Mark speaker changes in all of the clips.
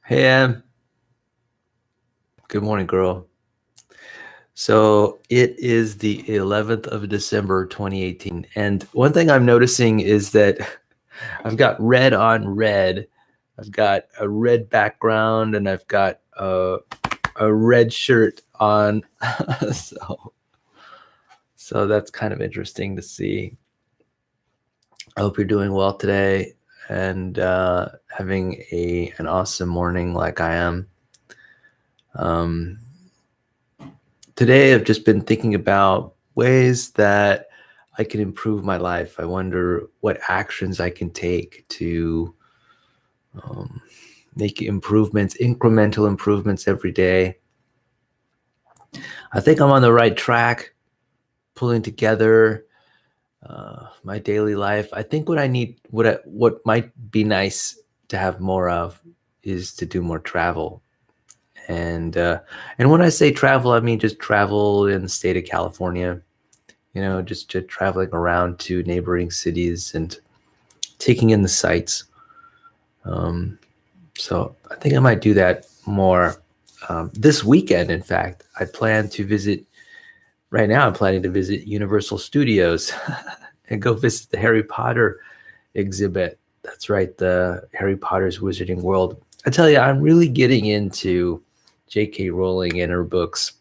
Speaker 1: Hey, Em. Good morning, girl. So it is the 11th of December, 2018. And one thing I'm noticing is that I've got red on red. I've got a red background and I've got a red shirt on. so, so that's kind of interesting to see. I hope you're doing well today and having an awesome morning like I am. Um, Today, I've just been thinking about ways that I can improve my life. I wonder what actions I can take to um, make improvements, incremental improvements every day. I think I'm on the right track, pulling together my daily life. I think what I need, what might be nice to have more of, is to do more travel. And when I say travel, I mean just travel in the state of California. Just traveling around to neighboring cities and taking in the sights. So I think I might do that more this weekend. In fact, right now I'm planning to visit Universal Studios and go visit the Harry Potter exhibit. That's right, the Harry Potter's Wizarding World. I tell you, I'm really getting into J.K. Rowling and her books.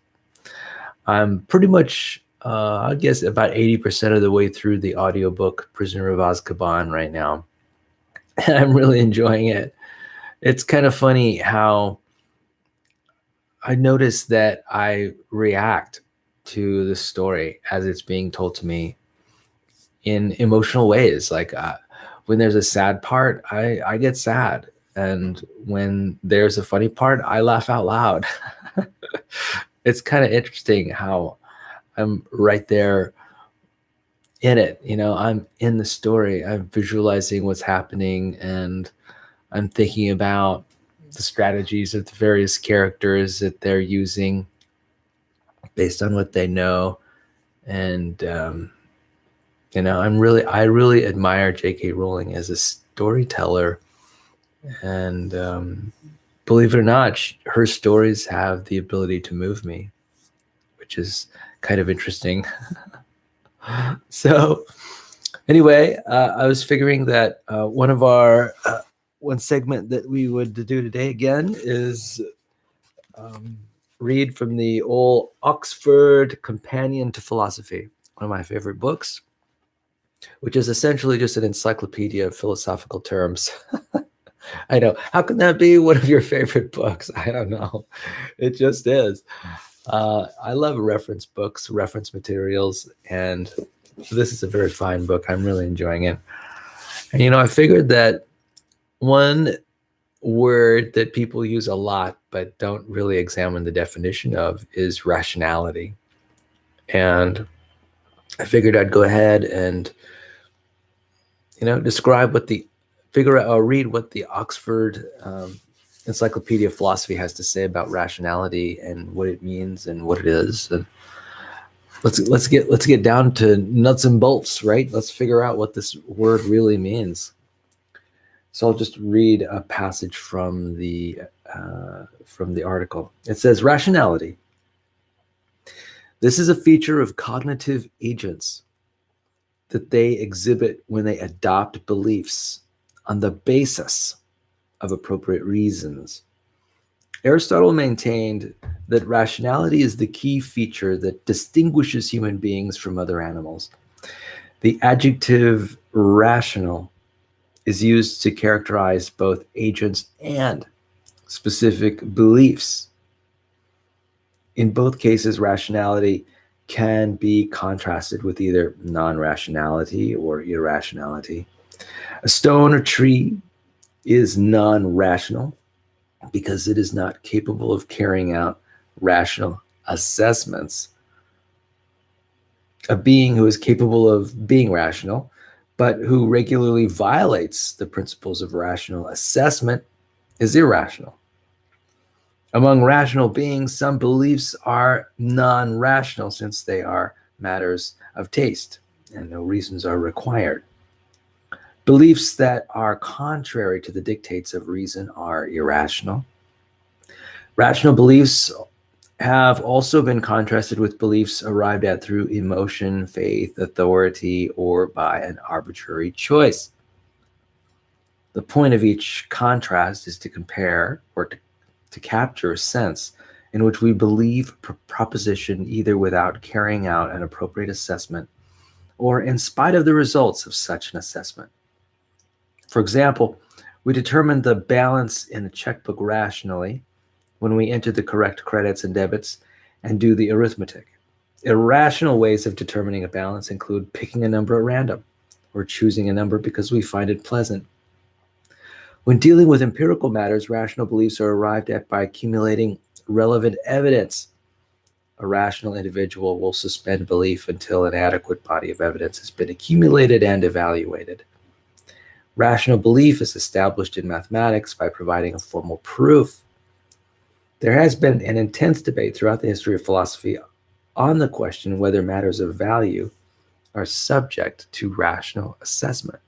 Speaker 1: I'm pretty much, I guess, about 80% of the way through the audiobook Prisoner of Azkaban right now. And I'm really enjoying it. It's kind of funny how I notice that I react to the story as it's being told to me in emotional ways. Like when there's a sad part, I get sad. And when there's a funny part, I laugh out loud. It's kind of interesting how I'm right there in it. I'm in the story. I'm visualizing what's happening and I'm thinking about the strategies of the various characters that they're using based on what they know. And I really admire J.K. Rowling as a storyteller. And believe it or not, her stories have the ability to move me, which is kind of interesting. So anyway, I was figuring that one segment that we would do today again is um, read from the old Oxford Companion to Philosophy, one of my favorite books, which is essentially just an encyclopedia of philosophical terms. I know. How can that be one of your favorite books? I don't know. It just is. I love reference books, reference materials, and this is a very fine book. I'm really enjoying it. And I figured that one word that people use a lot but don't really examine the definition of is rationality. And I figured I'd go ahead and describe read what the Oxford Encyclopedia of Philosophy has to say about rationality and what it means and what it is. And let's get down to nuts and bolts, right? Let's figure out what this word really means. So I'll just read a passage from the article. It says, rationality. This is a feature of cognitive agents that they exhibit when they adopt beliefs on the basis of appropriate reasons. Aristotle maintained that rationality is the key feature that distinguishes human beings from other animals. The adjective rational is used to characterize both agents and specific beliefs. In both cases, rationality can be contrasted with either non-rationality or irrationality. A stone or tree is non-rational because it is not capable of carrying out rational assessments. A being who is capable of being rational, but who regularly violates the principles of rational assessment, is irrational. Among rational beings, some beliefs are non-rational since they are matters of taste and no reasons are required. Beliefs that are contrary to the dictates of reason are irrational. Rational beliefs have also been contrasted with beliefs arrived at through emotion, faith, authority, or by an arbitrary choice. The point of each contrast is to compare or to capture a sense in which we believe a proposition either without carrying out an appropriate assessment or in spite of the results of such an assessment. For example, we determine the balance in a checkbook rationally when we enter the correct credits and debits and do the arithmetic. Irrational ways of determining a balance include picking a number at random or choosing a number because we find it pleasant. When dealing with empirical matters, rational beliefs are arrived at by accumulating relevant evidence. A rational individual will suspend belief until an adequate body of evidence has been accumulated and evaluated. Rational belief is established in mathematics by providing a formal proof. There has been an intense debate throughout the history of philosophy on the question whether matters of value are subject to rational assessment.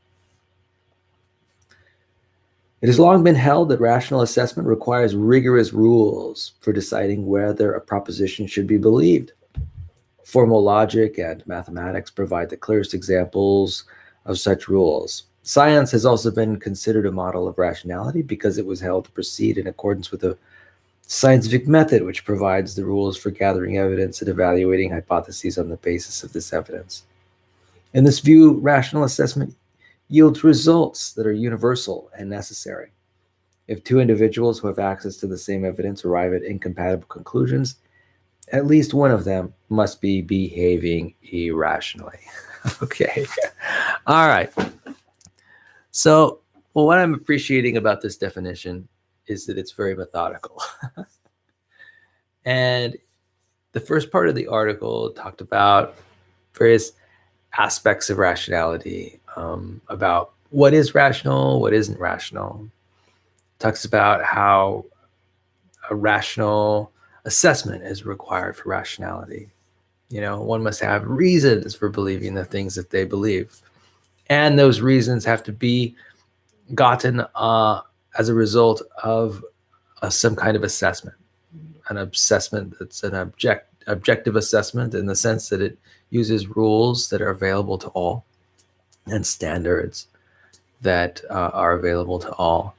Speaker 1: It has long been held that rational assessment requires rigorous rules for deciding whether a proposition should be believed. Formal logic and mathematics provide the clearest examples of such rules. Science has also been considered a model of rationality because it was held to proceed in accordance with a scientific method which provides the rules for gathering evidence and evaluating hypotheses on the basis of this evidence. In this view, rational assessment yields results that are universal and necessary. If two individuals who have access to the same evidence arrive at incompatible conclusions, at least one of them must be behaving irrationally. Okay. All right. So, well, what I'm appreciating about this definition is that it's very methodical. And the first part of the article talked about various aspects of rationality, about what is rational, what isn't rational. Talks about how a rational assessment is required for rationality. You know, one must have reasons for believing the things that they believe. And those reasons have to be gotten as a result of some kind of assessment, an assessment that's an objective assessment in the sense that it uses rules that are available to all and standards that are available to all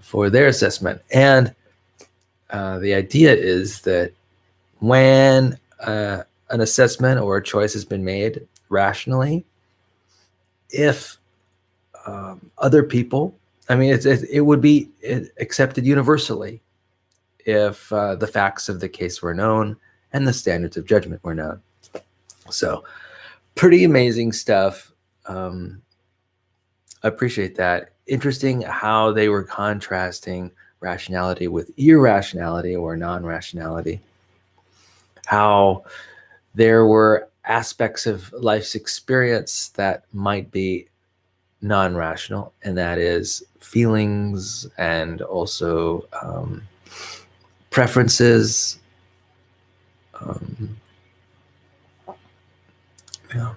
Speaker 1: for their assessment. And the idea is that when an assessment or a choice has been made rationally, if other people, I mean, it would be accepted universally if the facts of the case were known and the standards of judgment were known. So pretty amazing stuff. I appreciate that. Interesting how they were contrasting rationality with irrationality or non-rationality. How there were aspects of life's experience that might be non-rational, and that is feelings and also preferences. Yeah.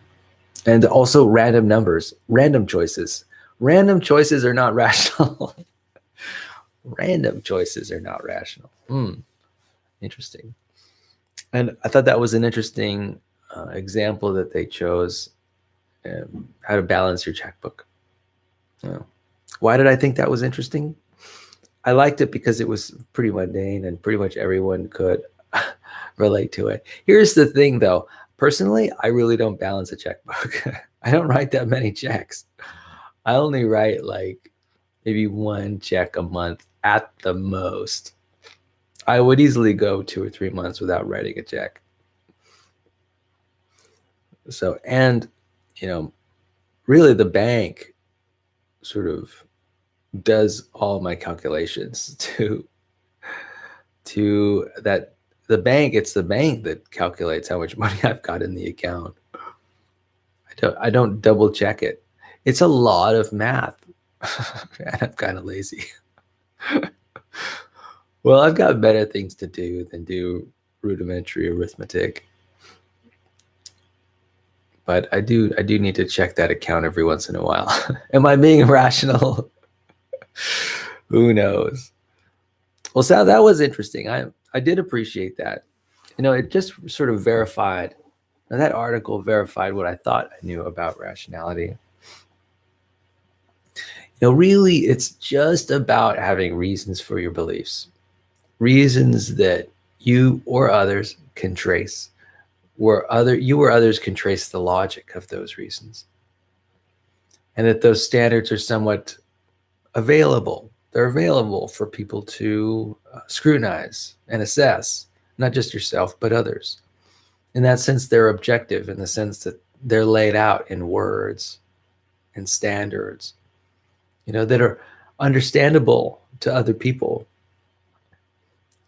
Speaker 1: And also random numbers, random choices. Random choices are not rational. Random choices are not rational. Interesting. And I thought that was an interesting example that they chose, how to balance your checkbook. Why did I think that was interesting? I liked it because it was pretty mundane and pretty much everyone could relate to it. Here's the thing, though. Personally, I really don't balance a checkbook. I don't write that many checks. I only write like maybe one check a month at the most. I would easily go 2 or 3 months without writing a check. So, and, you know, really the bank sort of does all my calculations to that. The bank, it's the bank that calculates how much money I've got in the account. I don't double check it. It's a lot of math. And I'm kind of lazy. Well, I've got better things to do than do rudimentary arithmetic. But I do need to check that account every once in a while. Am I being irrational? Who knows? Well, Sal, that was interesting. I did appreciate that. It just sort of verified. Now, that article verified what I thought I knew about rationality. Really, it's just about having reasons for your beliefs, reasons that you or others can trace, where you or others can trace the logic of those reasons, and that those standards are somewhat available. They're available for people to scrutinize and assess, not just yourself, but others. In that sense, they're objective in the sense that they're laid out in words and standards, that are understandable to other people.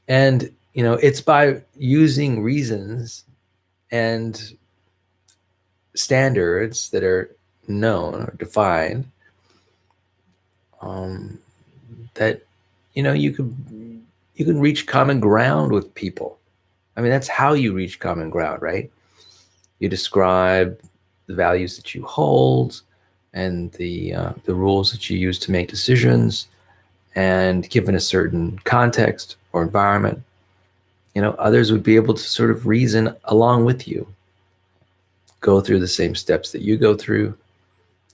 Speaker 1: And, it's by using reasons and standards that are known or defined that, you can reach common ground with people. I mean, that's how you reach common ground, right? You describe the values that you hold and the rules that you use to make decisions, and given a certain context or environment, others would be able to sort of reason along with you, go through the same steps that you go through,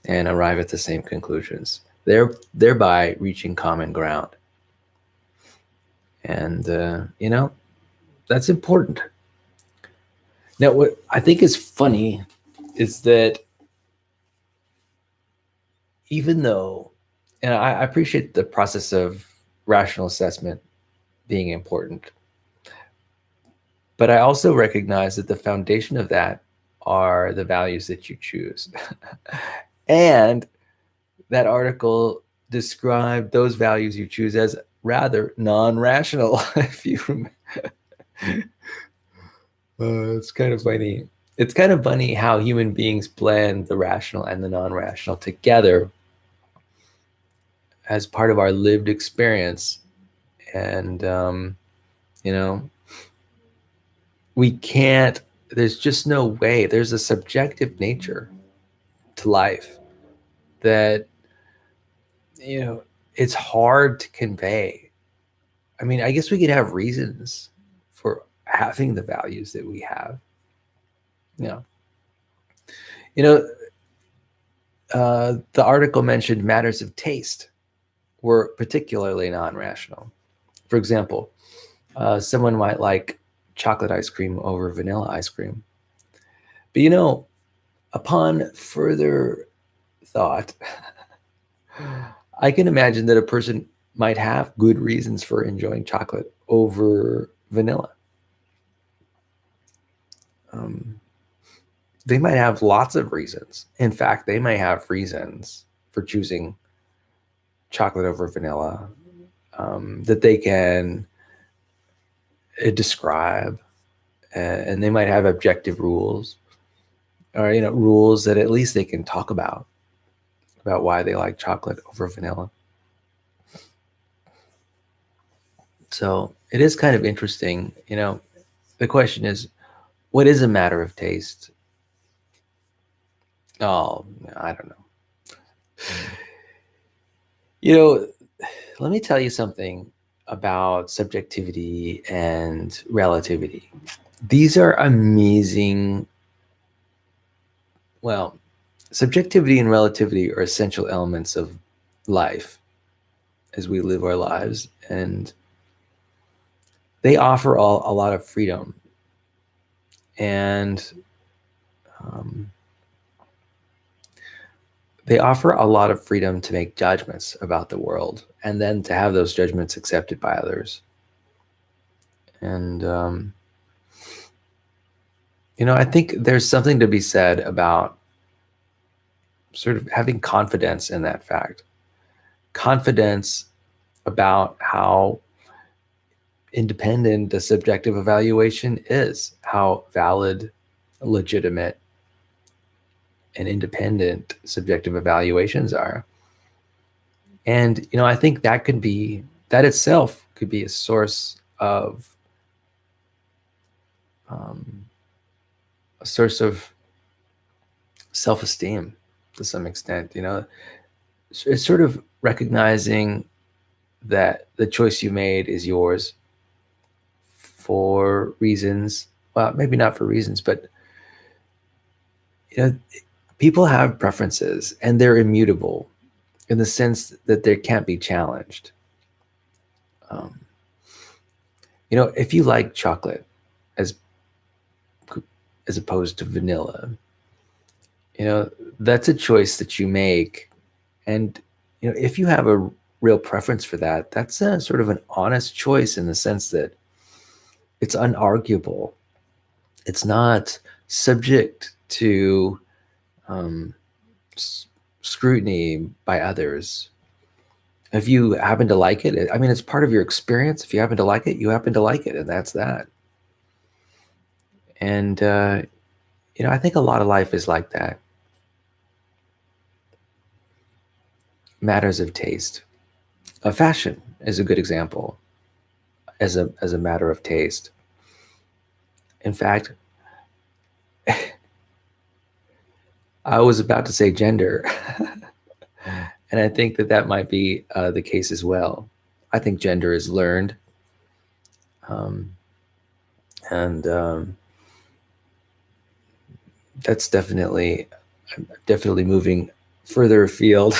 Speaker 1: and arrive at the same conclusions, thereby reaching common ground. And that's important. Now, what I think is funny is that even though, and I appreciate the process of rational assessment being important, but I also recognize that the foundation of that are the values that you choose. And that article described those values you choose as rather non-rational. If you remember. It's kind of funny. It's kind of funny how human beings blend the rational and the non-rational together as part of our lived experience. And, we can't, there's just no way. There's a subjective nature to life that, it's hard to convey. I mean, I guess we could have reasons for having the values that we have. The article mentioned matters of taste were particularly non-rational. For example, someone might like chocolate ice cream over vanilla ice cream. But upon further thought, I can imagine that a person might have good reasons for enjoying chocolate over vanilla. They might have lots of reasons. In fact, they may have reasons for choosing chocolate over vanilla that they can describe, and they might have objective rules, or rules that at least they can talk about why they like chocolate over vanilla. So it is kind of interesting. The question is, what is a matter of taste? Oh, I don't know. Let me tell you something about subjectivity and relativity. These are amazing. Well, subjectivity and relativity are essential elements of life as we live our lives, and they offer a lot of freedom. And they offer a lot of freedom to make judgments about the world, and then to have those judgments accepted by others. And, I think there's something to be said about sort of having confidence in that fact. Confidence about how independent a subjective evaluation is, how valid, legitimate, and independent subjective evaluations are. And, I think that itself could be a source of self-esteem to some extent. It's sort of recognizing that the choice you made is yours for reasons, well, maybe not for reasons, but you know, people have preferences and they're immutable in the sense that they can't be challenged. Um, if you like chocolate as as opposed to vanilla, you know, that's a choice that you make. And if you have a real preference for that, that's a sort of an honest choice in the sense that it's unarguable. It's not subject to um, scrutiny by others. If you happen to like it, I mean, it's part of your experience. If you happen to like it, you happen to like it, and that's that. And I think a lot of life is like that. Matters of taste. Fashion is a good example as a matter of taste. In fact, I was about to say gender, and I think that might be the case as well. I think gender is learned, um, and that's definitely moving further afield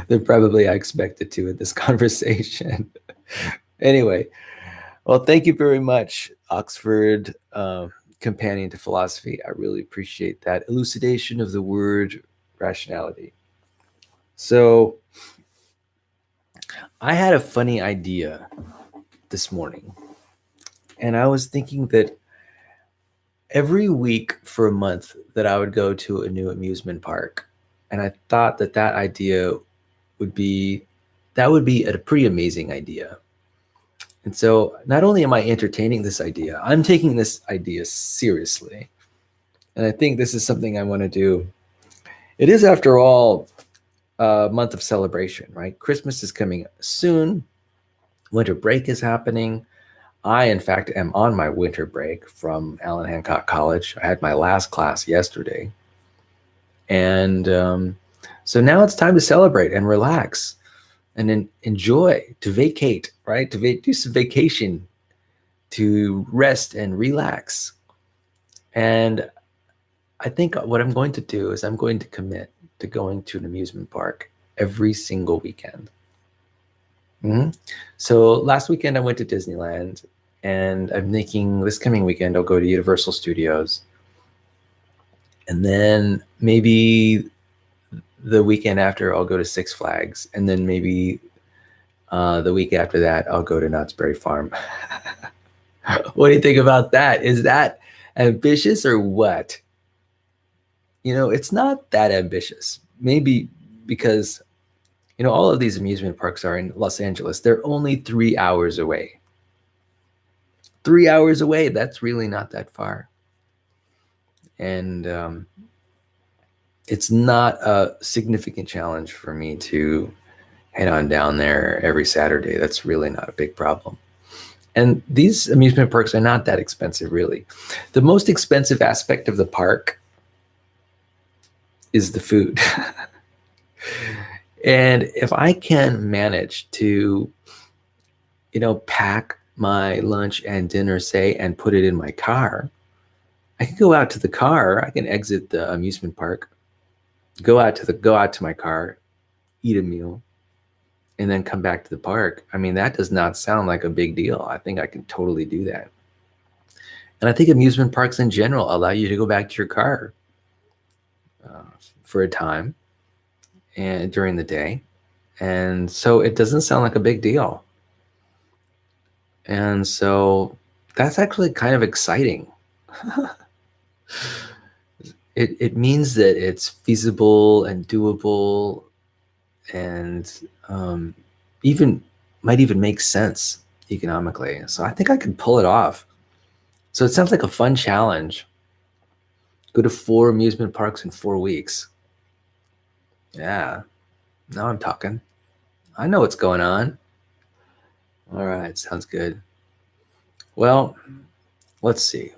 Speaker 1: than probably I expected to in this conversation. Anyway, well, thank you very much, Oxford Companion to Philosophy. I really appreciate that elucidation of the word rationality. So, I had a funny idea this morning, and I was thinking that every week for a month that I would go to a new amusement park, and I thought that idea would be a pretty amazing idea. And so not only am I entertaining this idea, I'm taking this idea seriously. And I think this is something I want to do. It is, after all, a month of celebration, right? Christmas is coming soon. Winter break is happening. I, in fact, am on my winter break from Allen Hancock College. I had my last class yesterday. And so now it's time to celebrate and relax and then enjoy, to vacate, right? To do some vacation, to rest and relax. And I think what I'm going to do is I'm going to commit to going to an amusement park every single weekend. Mm-hmm. So last weekend I went to Disneyland, and I'm thinking this coming weekend I'll go to Universal Studios. And then maybe the weekend after I'll go to Six Flags. And then maybe the week after that I'll go to Knott's Berry Farm. What do you think about that? Is that ambitious or what? It's not that ambitious. Maybe because, all of these amusement parks are in Los Angeles. They're only 3 hours away. 3 hours away. That's really not that far. And it's not a significant challenge for me to head on down there every Saturday. That's really not a big problem. And these amusement parks are not that expensive, really. The most expensive aspect of the park is the food. And if I can manage to, pack my lunch and dinner, say, and put it in my car, I can go out to the car. I can exit the amusement park, go out to my car, eat a meal, and then come back to the park. I mean, that does not sound like a big deal. I think I can totally do that. And I think amusement parks in general allow you to go back to your car for a time and during the day. And so it doesn't sound like a big deal. And so that's actually kind of exciting. It means that it's feasible and doable, and might even make sense economically. So I think I could pull it off. So it sounds like a fun challenge. Go to 4 amusement parks in 4 weeks. Yeah, now I'm talking. I know what's going on. All right, sounds good. Well, let's see.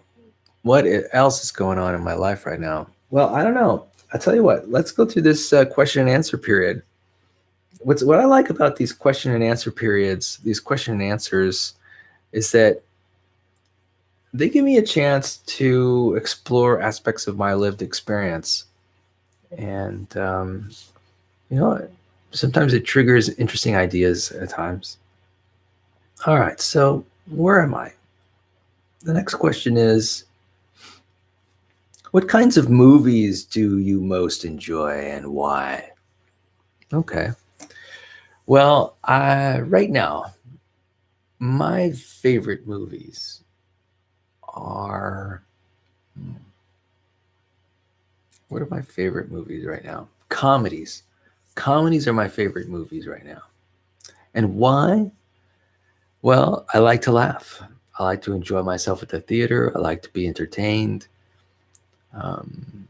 Speaker 1: What else is going on in my life right now? Well, I don't know. I tell you what, let's go through this question and answer period. what I like about these question and answer periods, these question and answers, is that they give me a chance to explore aspects of my lived experience. And, you know, sometimes it triggers interesting ideas at times. All right, so where am I? The next question is, what kinds of movies do you most enjoy and why? Okay. Well, right now, my favorite movies are. What are my favorite movies right now? Comedies. Comedies are my favorite movies right now. And why? Well, I like to laugh. I like to enjoy myself at the theater. I like to be entertained. Um,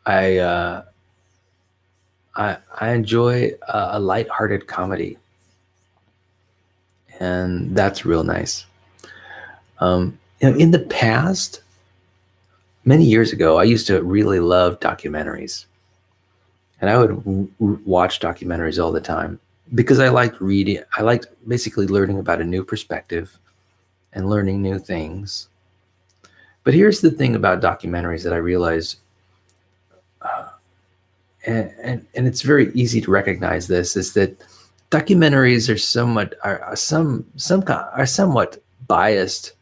Speaker 1: I, uh, I enjoy a lighthearted comedy, and that's real nice. In the past, many years ago, I used to really love documentaries, and I would watch documentaries all the time because I liked reading. I liked basically learning about a new perspective and learning new things. But here's the thing about documentaries that I realize, uh, and it's very easy to recognize this, is that documentaries are somewhat biased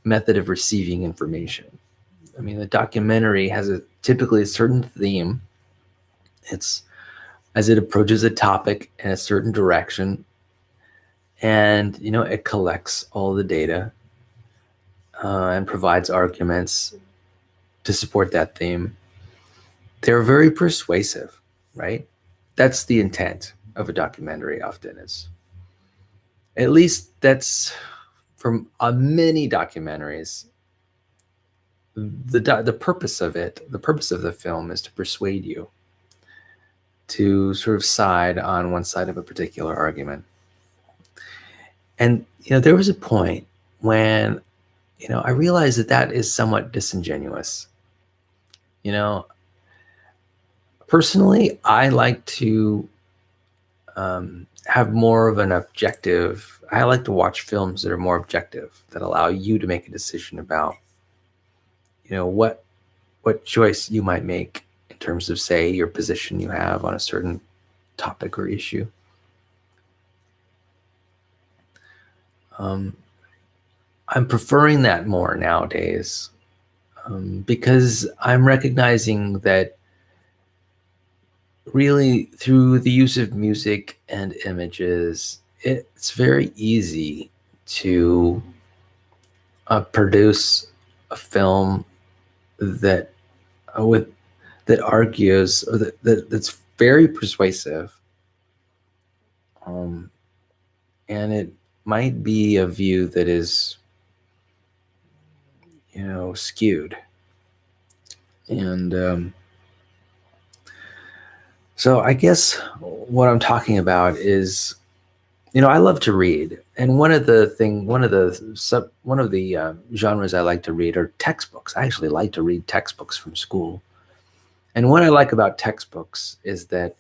Speaker 1: method of receiving information. I mean, the documentary has typically a certain theme. It's as it approaches a topic in a certain direction, and it collects all the data and provides arguments to support that theme. They're very persuasive, right? That's the intent of a documentary. Often is, at least that's from many documentaries. The purpose of it, the purpose of the film, is to persuade you to sort of side on one side of a particular argument. And there was a point when I realized that is somewhat disingenuous. You know, Personally, I like to have more of an objective. I like to watch films that are more objective, that allow you to make a decision about, what choice you might make in terms of, say, your position you have on a certain topic or issue. I'm preferring that more nowadays because I'm recognizing that really through the use of music and images, it's very easy to produce a film that with that argues, or that's very persuasive, um, and it might be a view that is skewed. And so I guess what I'm talking about is, I love to read, and one of the genres I like to read are textbooks. I actually like to read textbooks from school, and what I like about textbooks is that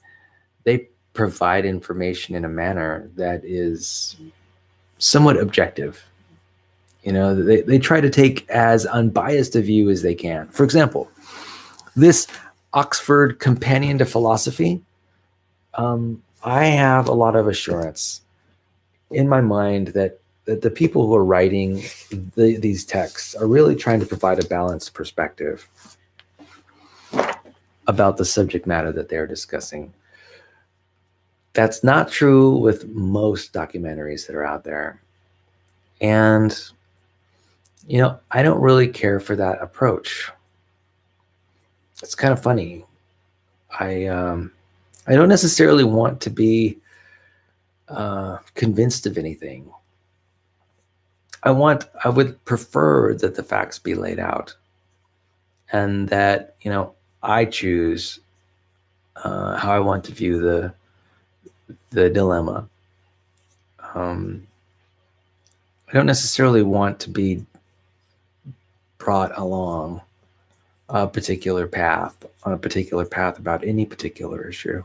Speaker 1: they provide information in a manner that is somewhat objective. They try to take as unbiased a view as they can. For example, this Oxford Companion to Philosophy, I have a lot of assurance in my mind that the people who are writing these texts are really trying to provide a balanced perspective about the subject matter that they're discussing. That's not true with most documentaries that are out there. And, I don't really care for that approach. It's kind of funny. I don't necessarily want to be convinced of anything. I would prefer that the facts be laid out, and that I choose how I want to view the dilemma. I don't necessarily want to be brought along a particular path about any particular issue.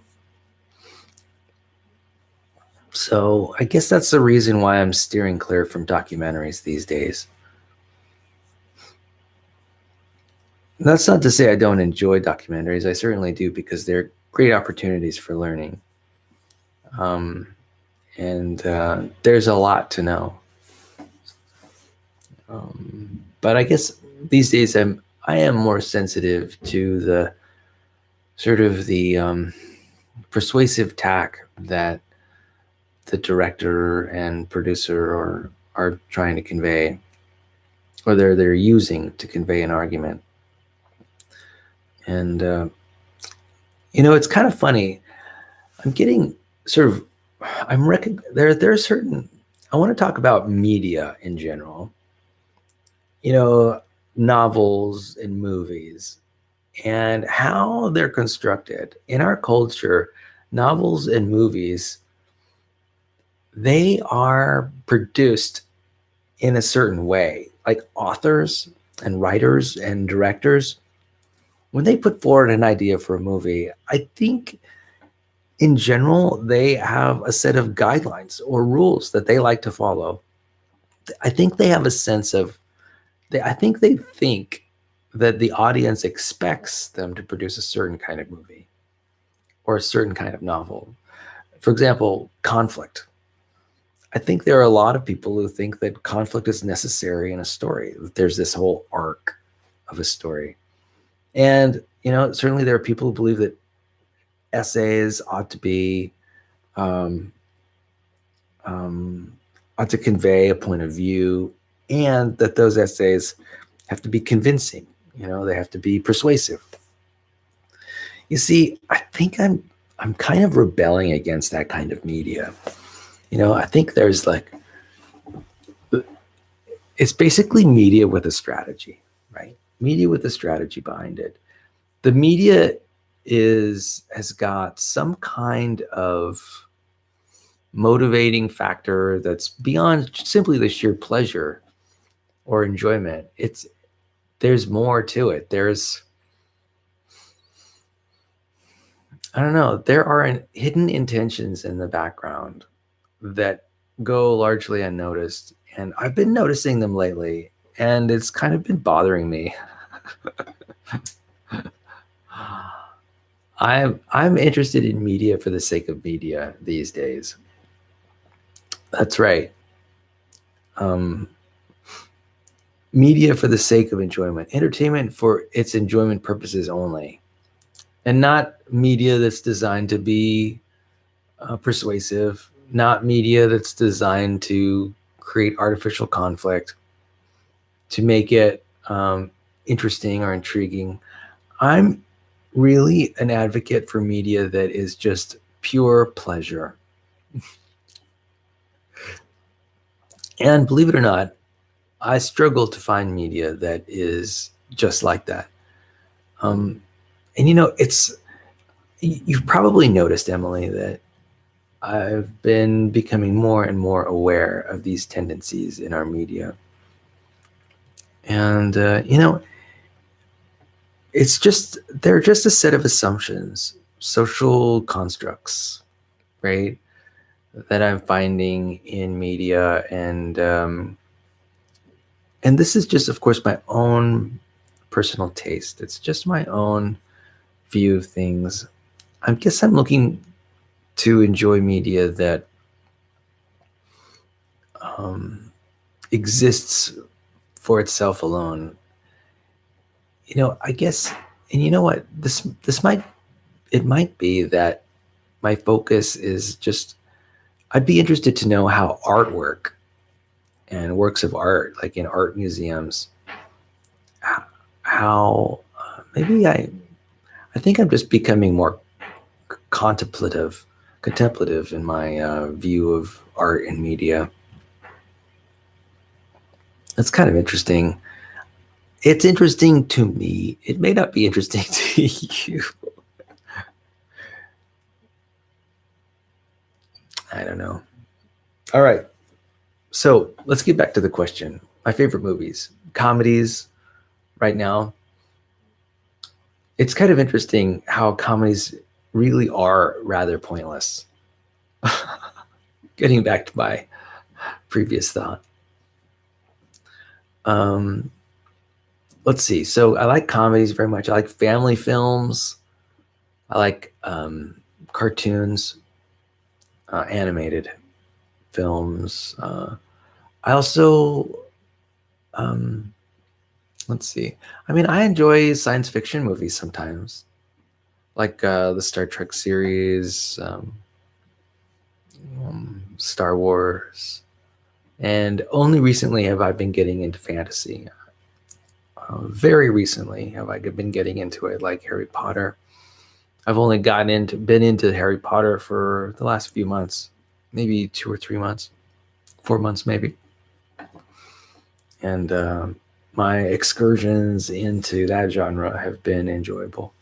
Speaker 1: So I guess that's the reason why I'm steering clear from documentaries these days. That's not to say I don't enjoy documentaries. I certainly do because they're great opportunities for learning. Um, and there's a lot to know. But I guess these days I am more sensitive to the sort of the persuasive tack that the director and producer are trying to convey, or they're using to convey an argument. And it's kind of funny. I'm getting sort of there are certain. I want to talk about media in general. Novels and movies and how they're constructed in our culture. Novels and movies, they are produced in a certain way. Like authors and writers and directors, when they put forward an idea for a movie, I think in general they have a set of guidelines or rules that they like to follow. I think they have a sense of I think they think that the audience expects them to produce a certain kind of movie or a certain kind of novel. For example, conflict. I think there are a lot of people who think that conflict is necessary in a story. There's this whole arc of a story. And, certainly there are people who believe that essays um, um, ought to convey a point of view, and that those essays have to be convincing. They have to be persuasive. You see, I think I'm kind of rebelling against that kind of media. I think there's it's basically media with a strategy, right? Media with a strategy behind it. The media has got some kind of motivating factor that's beyond simply the sheer pleasure or enjoyment. There's more to it. I don't know, there are hidden intentions in the background that go largely unnoticed, and I've been noticing them lately, and it's kind of been bothering me. I'm interested in media for the sake of media these days. That's right. Um, Media for the sake of enjoyment, entertainment for its enjoyment purposes only, and not media that's designed to be persuasive, not media that's designed to create artificial conflict, to make it interesting or intriguing. I'm really an advocate for media that is just pure pleasure. And believe it or not, I struggle to find media that is just like that. And you've probably noticed, Emily, that I've been becoming more and more aware of these tendencies in our media. And, they're just a set of assumptions, social constructs, right? That I'm finding in media. And this is just, of course, my own personal taste. It's just my own view of things. I guess I'm looking to enjoy media that exists for itself alone. I guess, and you know what? This might be that my focus is just, I'd be interested to know how artwork and works of art, like in art museums, how maybe I think I'm just becoming more contemplative in my view of art and media. That's kind of interesting. It's interesting to me. It may not be interesting to you. I don't know. All right. So let's get back to the question. My favorite movies, comedies right now. It's kind of interesting how comedies really are rather pointless. Getting back to my previous thought. Let's see. So I like comedies very much. I like family films. I like cartoons, animated films. I also, um, let's see. I mean, I enjoy science fiction movies sometimes, like the Star Trek series, Star Wars. And only recently have I been getting into fantasy. Very recently have I been getting into it, like Harry Potter. I've only been into Harry Potter for the last few months, maybe 2 or 3 months, 4 months maybe. And my excursions into that genre have been enjoyable.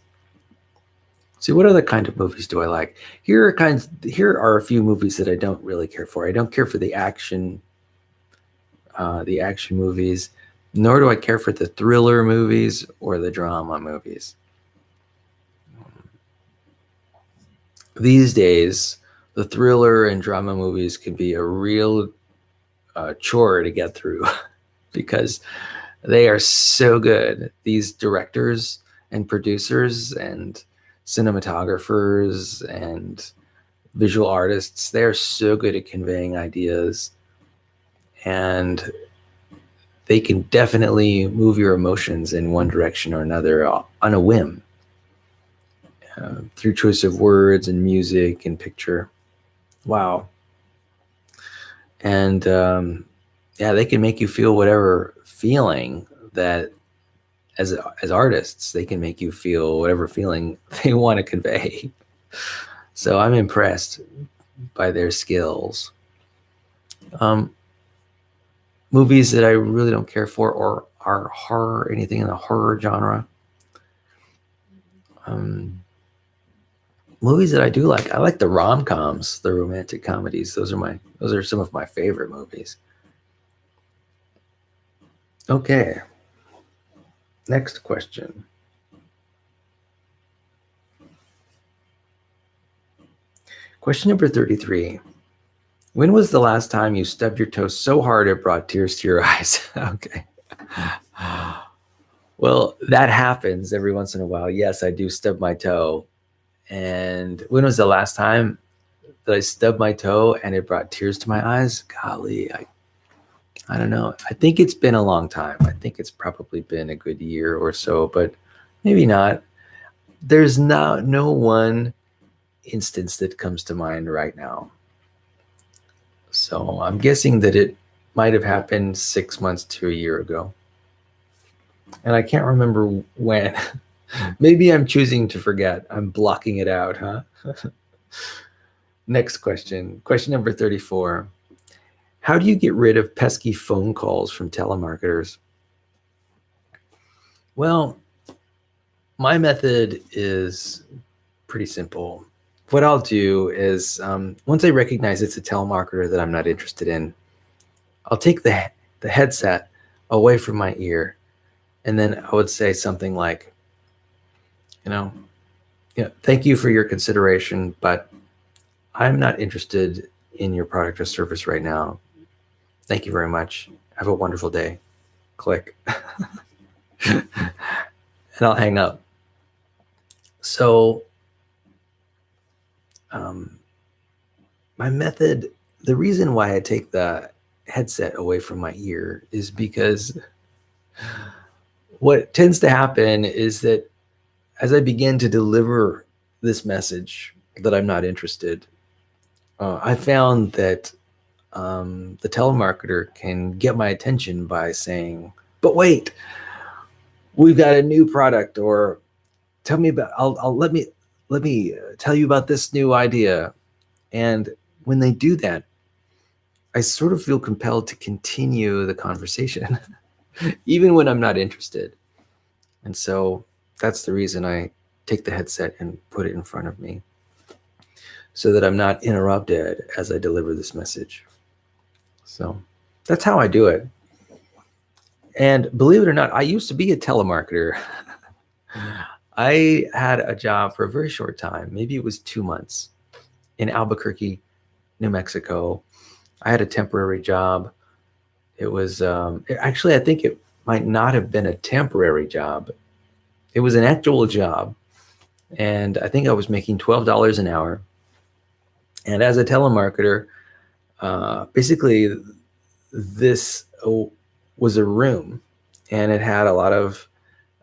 Speaker 1: See, what other kind of movies do I like? Here are a few movies that I don't really care for. I don't care for the action movies, nor do I care for the thriller movies or the drama movies. These days, the thriller and drama movies can be a real chore to get through because they are so good. These directors and producers and cinematographers and visual artists, they are so good at conveying ideas, and they can definitely move your emotions in one direction or another on a whim, through choice of words and music and picture. Wow. And yeah, they can make you feel whatever feeling that, as artists, they can make you feel whatever feeling they want to convey. So I'm impressed by their skills. Movies that I really don't care for or are horror, anything in the horror genre. Movies that I do like, I like the rom-coms, the romantic comedies. Those are some of my favorite movies. Okay. Next question. Question number 33. When was the last time you stubbed your toe so hard it brought tears to your eyes? Okay. Well, that happens every once in a while. Yes, I do stub my toe. And when was the last time that I stubbed my toe and it brought tears to my eyes? Golly, I don't know. I think it's been a long time. I think it's probably been a good year or so, but maybe not. There's no one instance that comes to mind right now. So I'm guessing that it might have happened 6 months to a year ago. And I can't remember when. Maybe I'm choosing to forget. I'm blocking it out, huh? Next question. Question number 34. How do you get rid of pesky phone calls from telemarketers? Well, my method is pretty simple. What I'll do is, once I recognize it's a telemarketer that I'm not interested in, I'll take the headset away from my ear, and then I would say something like, thank you for your consideration, but I'm not interested in your product or service right now. Thank you very much. Have a wonderful day. Click. And I'll hang up. So my method, the reason why I take the headset away from my ear is because what tends to happen is that as I begin to deliver this message that I'm not interested, I found that the telemarketer can get my attention by saying, but wait, we've got a new product, or tell me about, let me tell you about this new idea. And when they do that, I sort of feel compelled to continue the conversation, even when I'm not interested. And so that's the reason I take the headset and put it in front of me, so that I'm not interrupted as I deliver this message. So that's how I do it. And believe it or not, I used to be a telemarketer. I had a job for a very short time, maybe it was 2 months, in Albuquerque, New Mexico. I had a temporary job. It was actually, I think it might not have been a temporary job. It was an actual job. And I think I was making $12 an hour. And as a telemarketer, basically, this was a room, and it had a lot of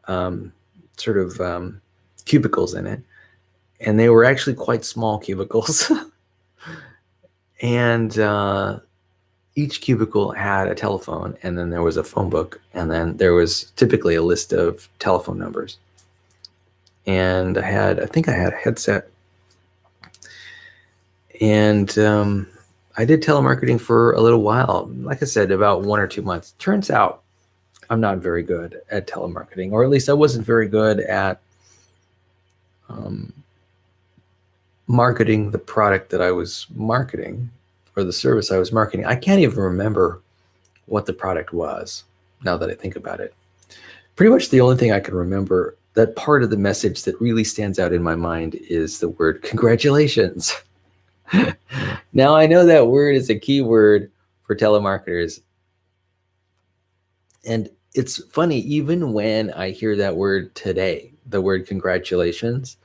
Speaker 1: um, sort of cubicles in it. And they were actually quite small cubicles. And each cubicle had a telephone, and then there was a phone book, and then there was typically a list of telephone numbers. And I think I had a headset. And I did telemarketing for a little while. Like I said, about 1 or 2 months. Turns out I'm not very good at telemarketing, or at least I wasn't very good at marketing the product that I was marketing, or the service I was marketing. I can't even remember what the product was now that I think about it. Pretty much the only thing I can remember, that part of the message that really stands out in my mind, is the word congratulations. Now I know that word is a key word for telemarketers. And it's funny, even when I hear that word today, the word congratulations,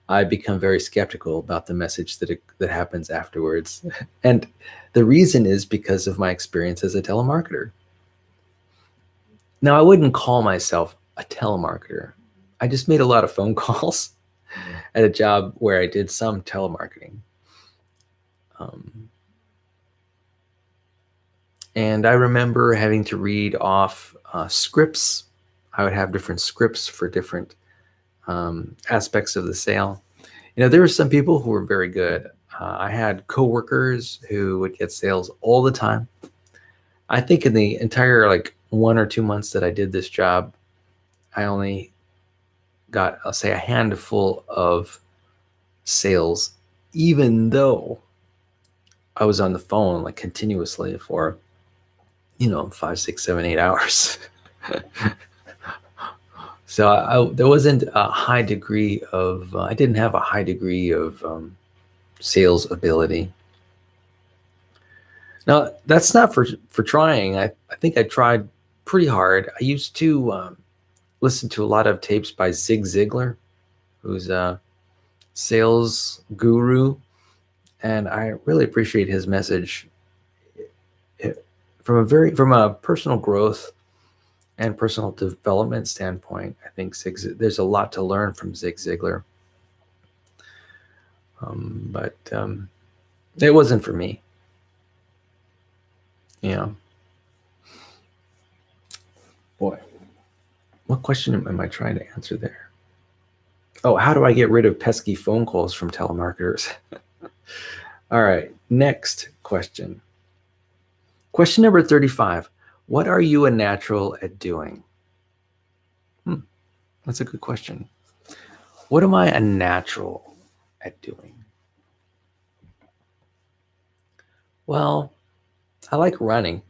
Speaker 1: I become very skeptical about the message that happens afterwards. And the reason is because of my experience as a telemarketer. Now, I wouldn't call myself a telemarketer. I just made a lot of phone calls at a job where I did some telemarketing. And I remember having to read off scripts. I would have different scripts for different aspects of the sale. There were some people who were very good. I had coworkers who would get sales all the time. I think in the entire 1 or 2 months that I did this job, I only got, I'll say, a handful of sales, even though I was on the phone continuously for 5, 6, 7, 8 hours. So there wasn't a high degree of I didn't have a high degree of sales ability. Now, that's not for trying. I think I tried pretty hard. I used to listen to a lot of tapes by Zig Ziglar, who's a sales guru, and I really appreciate his message. From a personal growth and personal development standpoint, I think there's a lot to learn from Zig Ziglar. But it wasn't for me. Boy, what question am I trying to answer there? Oh, how do I get rid of pesky phone calls from telemarketers? All right, next question. Question number 35. What are you a natural at doing? That's a good question. What am I a natural at doing? Well, I like running.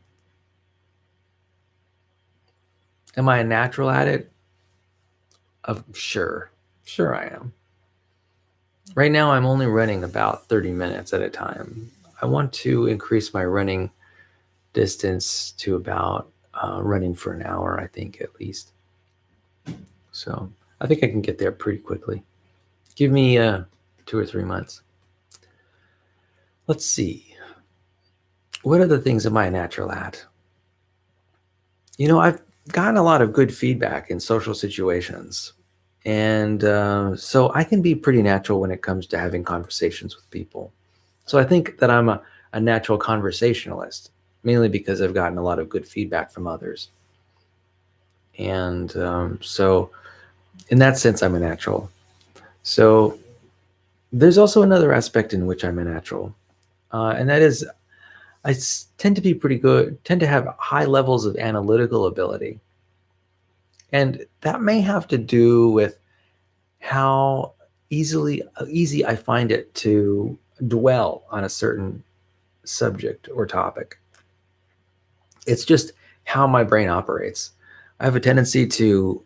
Speaker 1: Am I a natural at it? Sure I am. Right now, I'm only running about 30 minutes at a time. I want to increase my running distance to about running for an hour, I think, at least. So I think I can get there pretty quickly. Give me 2 or 3 months. Let's see. What other things am I a natural at? I've gotten a lot of good feedback in social situations. And so I can be pretty natural when it comes to having conversations with people. So I think that I'm a natural conversationalist, mainly because I've gotten a lot of good feedback from others. And so in that sense, I'm a natural. So there's also another aspect in which I'm a natural. And that is, I tend to be pretty good, tend to have high levels of analytical ability. And that may have to do with how easy I find it to dwell on a certain subject or topic. It's just how my brain operates. I have a tendency to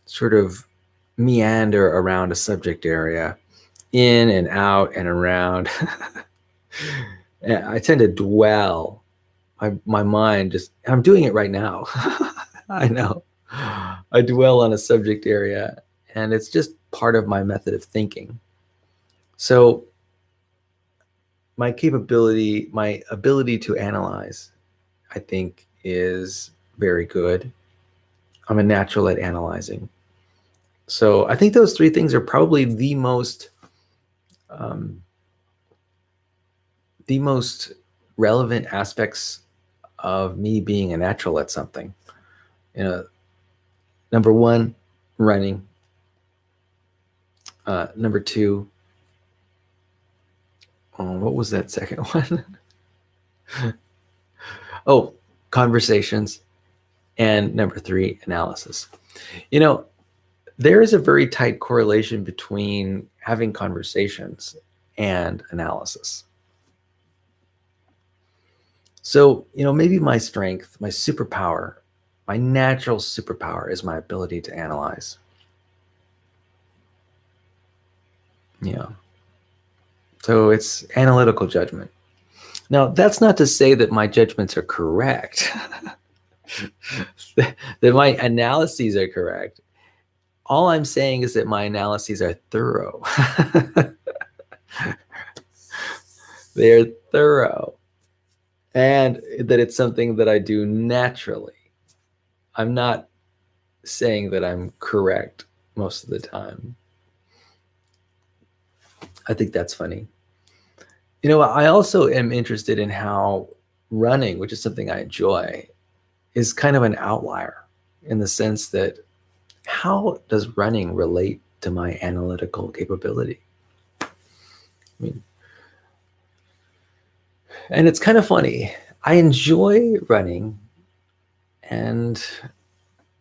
Speaker 1: sort of meander around a subject area in and out and around. I tend to dwell. My mind just, I'm doing it right now. I know. I dwell on a subject area, and it's just part of my method of thinking. So my ability to analyze, I think, is very good. I'm a natural at analyzing. So I think those three things are probably um, the most relevant aspects of me being a natural at something. You know, number one, running. Number two, what was that second one? Oh, conversations. And number three, analysis. You know, there is a very tight correlation between having conversations and analysis. So, maybe my strength, my superpower, my natural superpower is my ability to analyze. Yeah. So it's analytical judgment. Now, that's not to say that my judgments are correct, that my analyses are correct. All I'm saying is that my analyses are thorough. They're thorough. And that it's something that I do naturally. I'm not saying that I'm correct most of the time. I think that's funny. I also am interested in how running, which is something I enjoy, is kind of an outlier in the sense that how does running relate to my analytical capability? I mean, and it's kind of funny. I enjoy running, and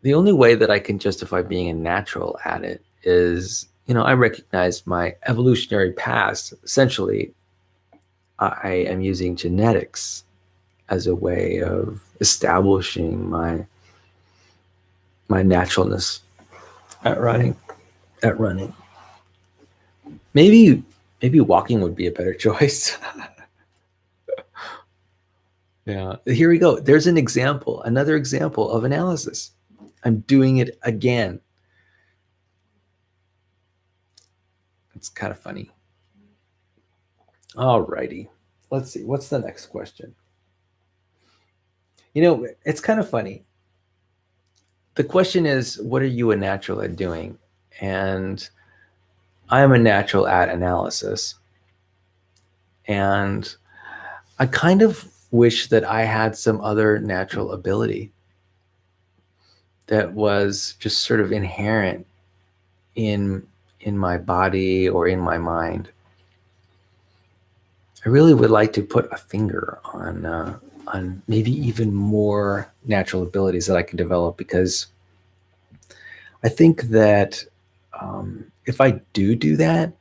Speaker 1: the only way that I can justify being a natural at it is, I recognize my evolutionary past. Essentially, I am using genetics as a way of establishing my naturalness at running. Maybe walking would be a better choice. Yeah. Here we go. There's another example of analysis. I'm doing it again. It's kind of funny. All righty. Let's see. What's the next question? It's kind of funny. The question is, what are you a natural at doing? And I am a natural at analysis. And I kind of wish that I had some other natural ability that was just sort of inherent in my body or in my mind. I really would like to put a finger on maybe even more natural abilities that I can develop, because I think that if I do that,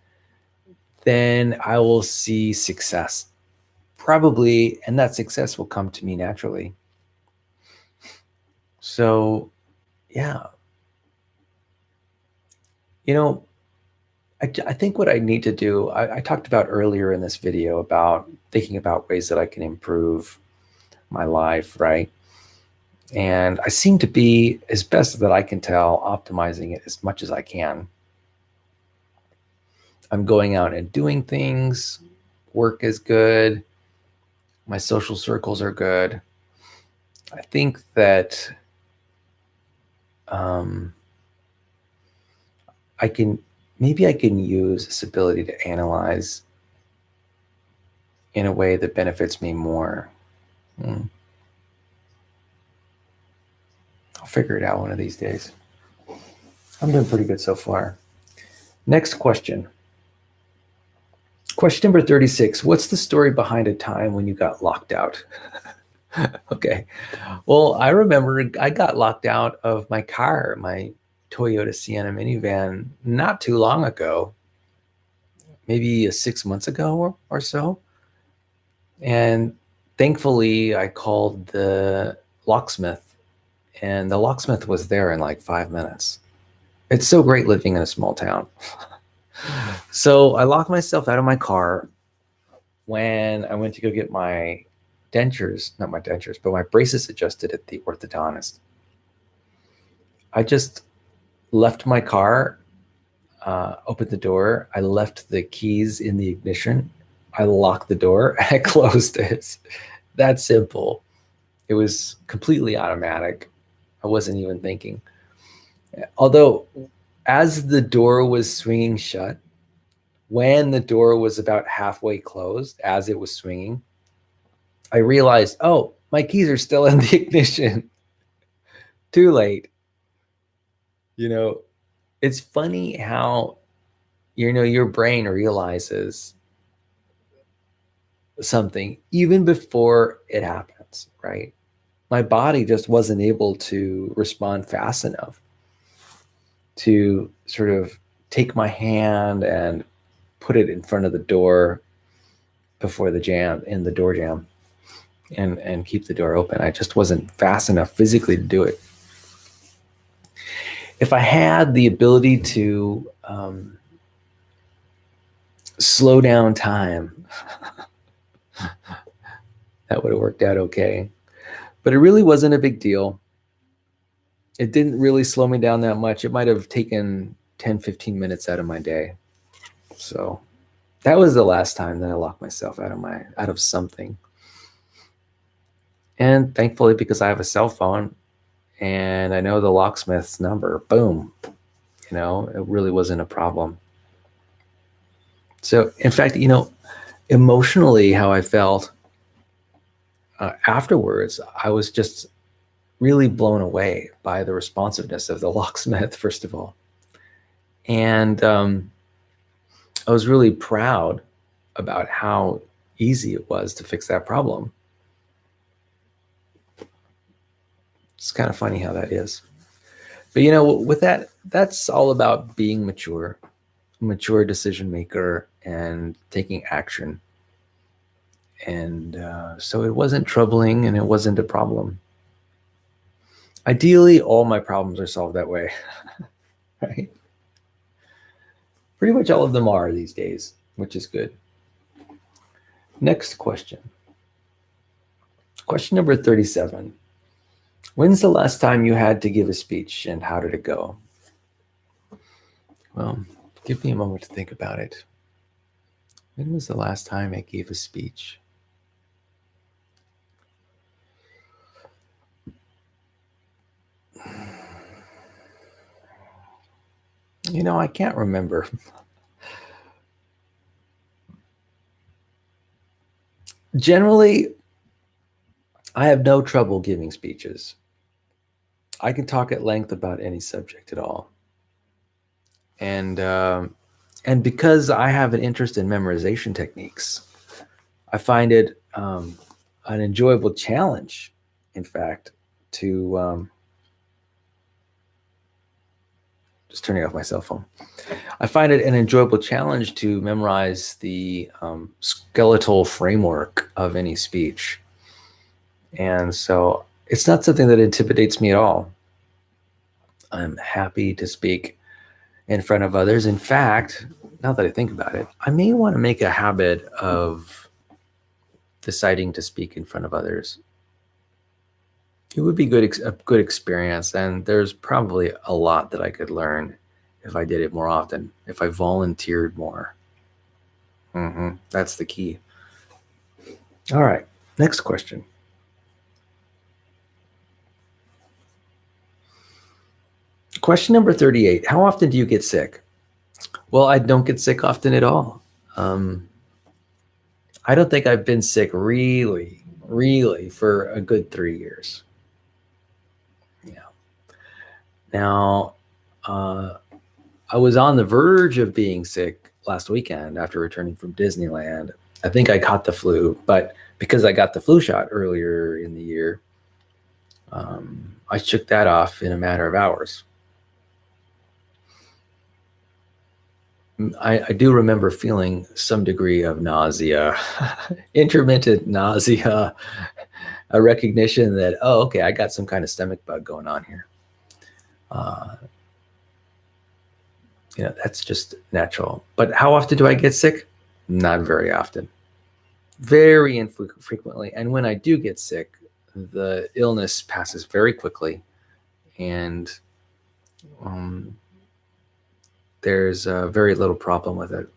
Speaker 1: then I will see success probably, and that success will come to me naturally. So, yeah, I think what I need to do, I talked about earlier in this video about thinking about ways that I can improve my life, right? And I seem to be, as best that I can tell, optimizing it as much as I can. I'm going out and doing things. Work is good. My social circles are good. I think that I can use this ability to analyze in a way that benefits me more. I'll figure it out one of these days. I'm doing pretty good so far. Next question. Question number 36. What's the story behind a time when you got locked out? Okay. Well, I remember I got locked out of my car, my Toyota Sienna minivan, not too long ago, maybe 6 months ago or so. And thankfully, I called the locksmith, and the locksmith was there in like 5 minutes. It's so great living in a small town. So I locked myself out of my car when I went to go get my dentures, not my dentures, but my braces adjusted at the orthodontist. I just left my car, opened the door. I left the keys in the ignition. I locked the door. I closed it. That simple. It was completely automatic. I wasn't even thinking. Although, as the door was swinging shut, when the door was about halfway closed, as it was swinging, I realized, oh, my keys are still in the ignition. Too late. You know, it's funny how, your brain realizes something even before it happens, right? My body just wasn't able to respond fast enough to sort of take my hand and put it in front of the door before the jam, in the door jam, and keep the door open. I just wasn't fast enough physically to do it. If I had the ability to slow down time, that would have worked out okay. But it really wasn't a big deal. It didn't really slow me down that much. It might have taken 10, 15 minutes out of my day. So that was the last time that I locked myself out of something. And thankfully, because I have a cell phone and I know the locksmith's number, boom, it really wasn't a problem. So, in fact, emotionally, how I felt afterwards, I was just really blown away by the responsiveness of the locksmith, first of all. And I was really proud about how easy it was to fix that problem. It's kind of funny how that is. But with that, that's all about being mature decision maker and taking action. And so it wasn't troubling and it wasn't a problem. Ideally, all my problems are solved that way, right? Pretty much all of them are these days, which is good. Next question. Question number 37. When's the last time you had to give a speech and how did it go? Well, give me a moment to think about it. When was the last time I gave a speech? I can't remember. Generally, I have no trouble giving speeches. I can talk at length about any subject at all. And because I have an interest in memorization techniques, I find it an enjoyable challenge, in fact, to just turning off my cell phone. I find it an enjoyable challenge to memorize the skeletal framework of any speech. And so it's not something that intimidates me at all. I'm happy to speak in front of others. In fact, now that I think about it, I may want to make a habit of deciding to speak in front of others. It would be a good experience, and there's probably a lot that I could learn if I did it more often, if I volunteered more. That's the key. All right, next question. Question number 38. How often do you get sick? Well, I don't get sick often at all. I don't think I've been sick really for a good 3 years. Yeah. Now, I was on the verge of being sick last weekend after returning from Disneyland. I think I caught the flu, but because I got the flu shot earlier in the year, I shook that off in a matter of hours. I do remember feeling some degree of nausea, intermittent nausea, a recognition that, oh, okay, I got some kind of stomach bug going on here. Yeah, that's just natural. But how often do I get sick? Not very often. Very infrequently. And when I do get sick, the illness passes very quickly, and um, there's very little problem with it.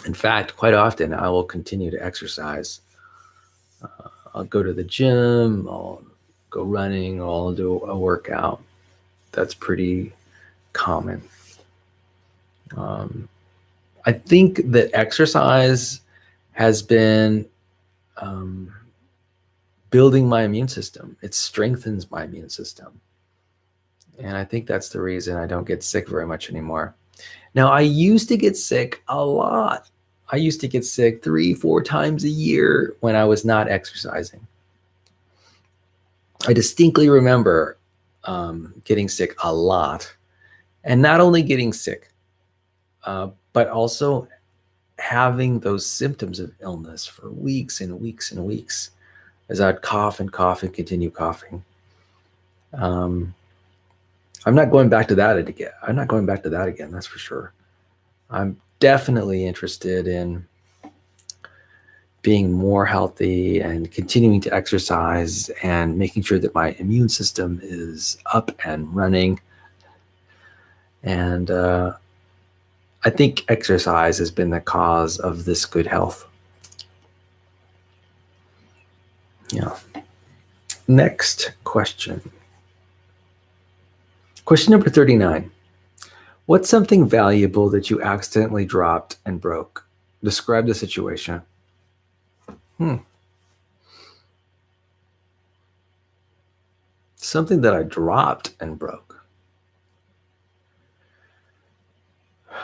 Speaker 1: In fact, quite often I will continue to exercise. I'll go to the gym, I'll go running, or I'll do a workout. That's pretty common. Um, I think that exercise has been um, building my immune system. It strengthens my immune system. And I think that's the reason I don't get sick very much anymore. Now, I used to get sick a lot. I used to get sick 3, 4 times a year when I was not exercising. I distinctly remember getting sick a lot, and not only getting sick, but also having those symptoms of illness for weeks and weeks and weeks as I'd cough and cough and continue coughing. I'm not going back to that again. I'm not going back to that again, that's for sure. I'm definitely interested in being more healthy and continuing to exercise and making sure that my immune system is up and running. And I think exercise has been the cause of this good health. Yeah. Next question. Question number 39. What's something valuable that you accidentally dropped and broke? Describe the situation. Something that I dropped and broke.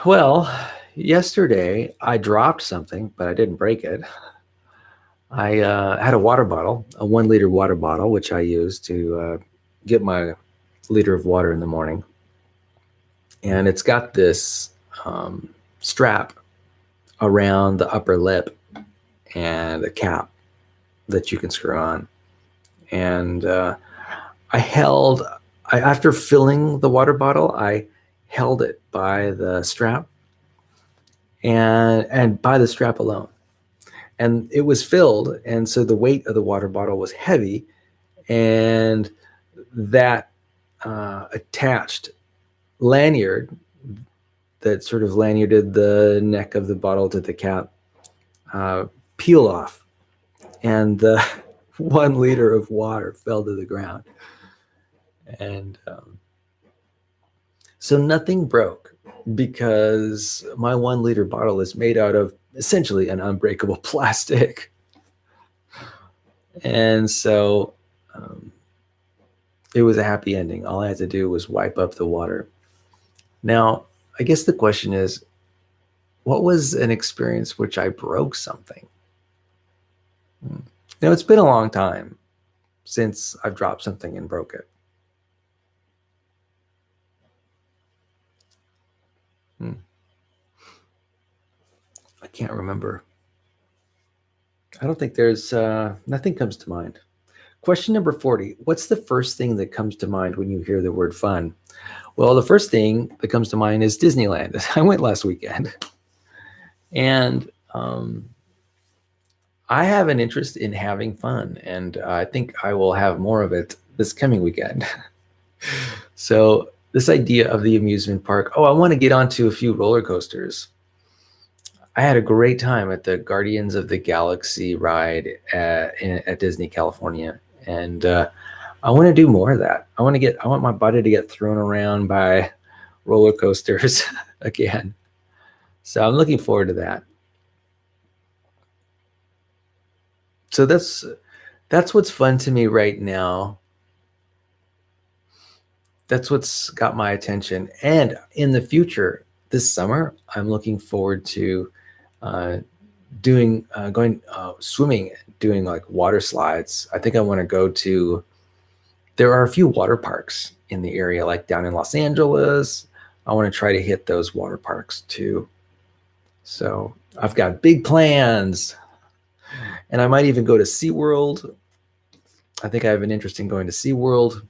Speaker 1: Well, yesterday I dropped something, but I didn't break it. I had a water bottle, a 1 liter water bottle, which I use to get my liter of water in the morning. And it's got this strap around the upper lip and a cap that you can screw on. And after filling the water bottle, I held it by the strap and by the strap alone. And it was filled, and so the weight of the water bottle was heavy, and that attached lanyard that sort of lanyarded the neck of the bottle to the cap peeled off, and the 1 liter of water fell to the ground. And so nothing broke, because my 1 liter bottle is made out of essentially an unbreakable plastic. And so it was a happy ending. All I had to do was wipe up the water. Now, I guess the question is, what was an experience which I broke something? Now, it's been a long time since I've dropped something and broke it. I can't remember. I don't think there's, nothing comes to mind. Question number 40. What's the first thing that comes to mind when you hear the word fun? Well, the first thing that comes to mind is Disneyland. I went last weekend. And I have an interest in having fun, and I think I will have more of it this coming weekend. So this idea of the amusement park, I want to get onto a few roller coasters. I had a great time at the Guardians of the Galaxy ride at Disney California, and I want to do more of that. I want my body to get thrown around by roller coasters again. So I'm looking forward to that. So that's what's fun to me right now. That's what's got my attention. And in the future, this summer, I'm looking forward to going swimming, doing like water slides. I think I want to go to. There are a few water parks in the area, like down in Los Angeles. I want to try to hit those water parks too. So I've got big plans. And I might even go to SeaWorld. I think I have an interest in going to SeaWorld.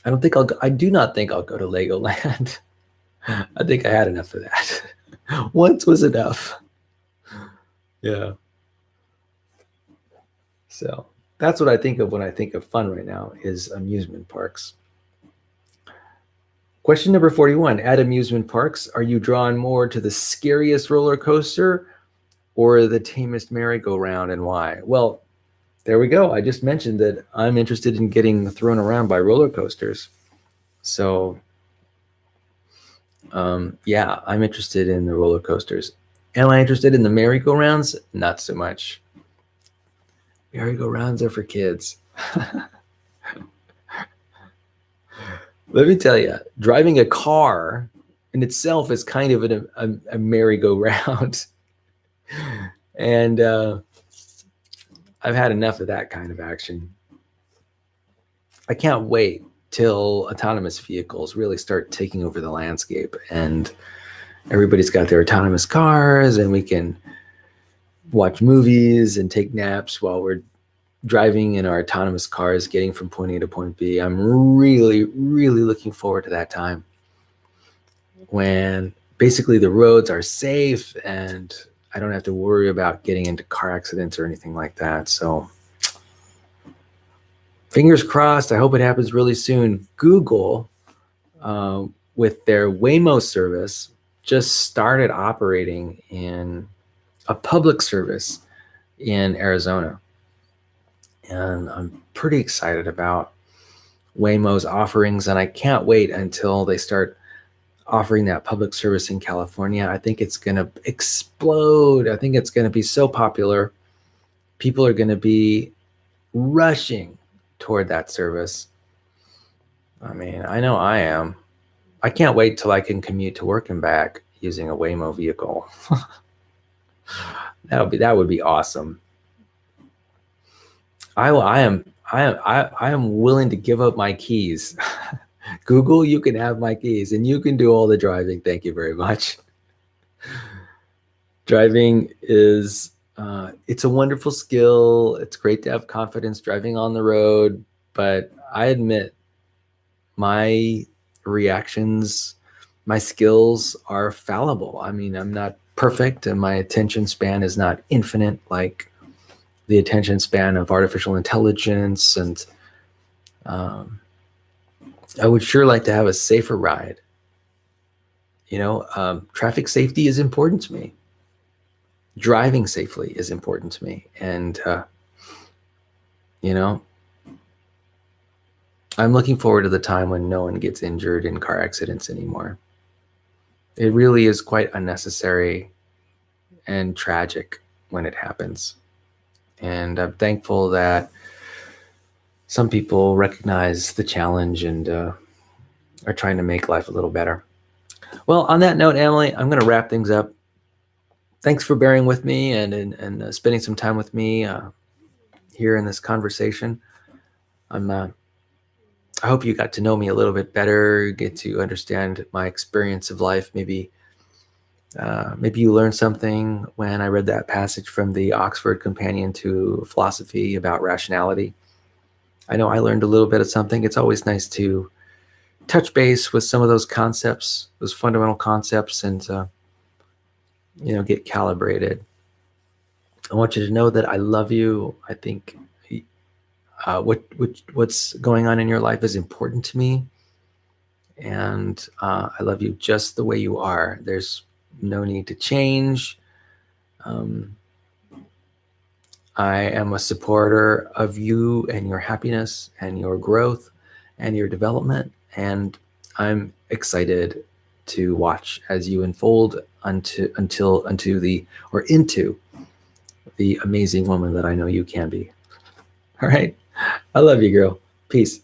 Speaker 1: I do not think I'll go to Legoland. I think I had enough of that. Once was enough. Yeah. So that's what I think of when I think of fun right now is amusement parks. Question number 41. At amusement parks, are you drawn more to the scariest roller coaster or the tamest merry-go-round, and why? Well, there we go. I just mentioned that I'm interested in getting thrown around by roller coasters. So, yeah, I'm interested in the roller coasters. Am I interested in the merry-go-rounds? Not so much. Merry-go-rounds are for kids. Let me tell you, driving a car in itself is kind of a merry-go-round. And I've had enough of that kind of action. I can't wait till autonomous vehicles really start taking over the landscape and everybody's got their autonomous cars and we can watch movies and take naps while we're driving in our autonomous cars, getting from point A to point B. I'm really, really looking forward to that time when basically the roads are safe and I don't have to worry about getting into car accidents or anything like that. So fingers crossed. I hope it happens really soon. Google, with their Waymo service, just started operating in a public service in Arizona. And I'm pretty excited about Waymo's offerings, and I can't wait until they start offering that public service in California. I think it's going to explode. I think it's going to be so popular. People are going to be rushing toward that service. I mean, I know I am. I can't wait till I can commute to work and back using a Waymo vehicle. That would be awesome. I am willing to give up my keys. Google, you can have my keys and you can do all the driving. Thank you very much. Driving is it's a wonderful skill. It's great to have confidence driving on the road, but I admit my reactions, my skills are fallible. I mean, I'm not perfect and my attention span is not infinite like the attention span of artificial intelligence. And I would sure like to have a safer ride. You know, traffic safety is important to me. Driving safely is important to me. And, you know, I'm looking forward to the time when no one gets injured in car accidents anymore. It really is quite unnecessary and tragic when it happens. And I'm thankful that some people recognize the challenge and are trying to make life a little better. Well, on that note, Emily, I'm going to wrap things up. Thanks for bearing with me and spending some time with me here in this conversation. I hope you got to know me a little bit better, get to understand my experience of life. Maybe you learned something when I read that passage from the Oxford Companion to Philosophy about rationality. I know I learned a little bit of something. It's always nice to touch base with some of those concepts, those fundamental concepts, and get calibrated. I want you to know that I love you. I think what's going on in your life is important to me, and I love you just the way you are. There's no need to change. I am a supporter of you and your happiness and your growth and your development, and I'm excited to watch as you unfold into the amazing woman that I know you can be. All right. I love you, girl. Peace.